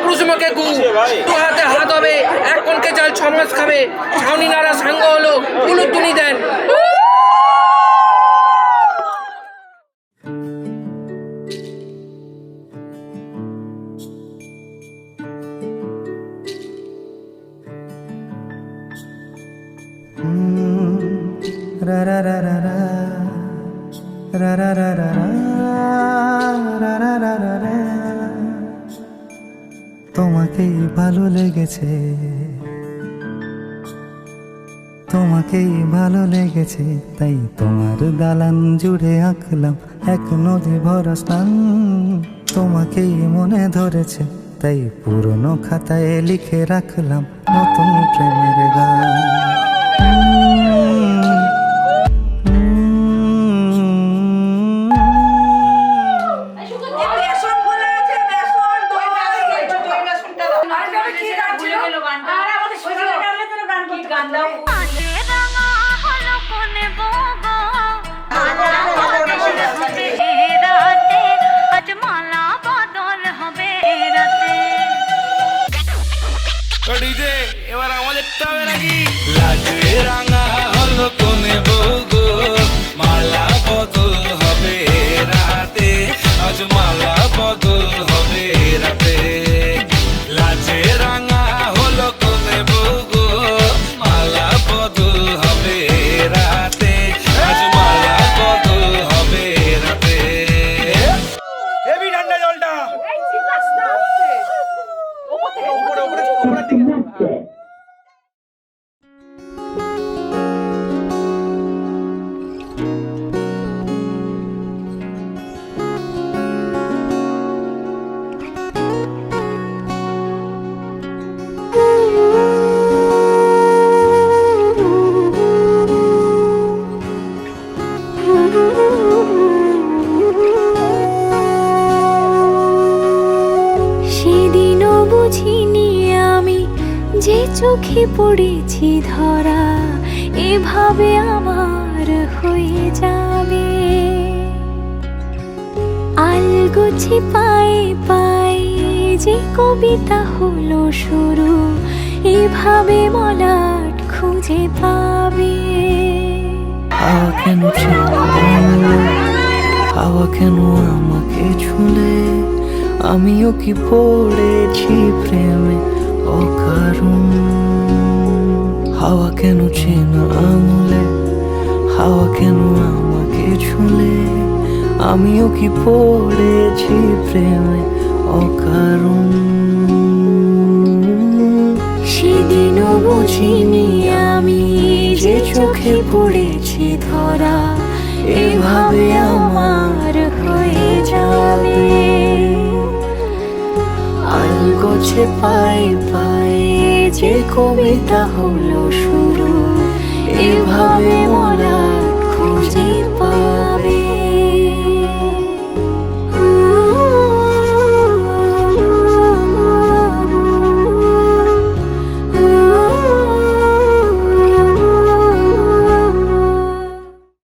পুরুষমাকে গু, দু হাতে হাত হবে, এক কনকে চাল 6 মাস খাবে, ছাউনি নাড়া সাঙ্গ হলো, উলুধ্বনি দেন। রা রা রা রা রা রা রা রা রা রা রা রা রা রা। তোমাকেই ভালো লেগেছে, তোমাকেই ভালো লেগেছে, তাই তোমার দালান জুড়ে আঁকলাম এক নদী ভরা স্নান। তোমাকেই মনে ধরেছে, তাই পুরনো খাতায় লিখে রাখলাম নতুন প্রেমের গান। এবার আমাদের নাকি লাজে রাঙা হলো কোনে বউগো, মালা বদল হবে রাতে, আজ মালা বদল হবে রাতে। লাজে রাঙা হলো কোনে বউগো, মালা বদল হবে রাতে, আজ মালা বদল হবে রাতে। হেভি ঠান্ডা জলটা সেদিনও বুঝিনি আমি যে চোখে পড়েছি ধরা, এভাবে আমার হয়ে যাবে। আলগোছে পায়ে পায়ে যে কবিতা হলো শুরু, এভাবে মলাট খুঁজে পাবে। হাওয়া কেন হাওয়া কেন আমাকে ছুলে, আমিও কি পড়েছি প্রেমে অকারণ। হাওয়া কেন চেনা আঙুলে, হাওয়া কেন আমাকে ছুলে, আমিও কি পড়েছি প্রেমে অকারণ। সেদিনও বুঝিনি আমি যে চোখে পড়েছি ধরা, এভাবে আমার হয়ে যাবে। আলগোছে পায়ে পায়ে যে কবিতা হলো শুরু, এভাবে মলাট খুঁজে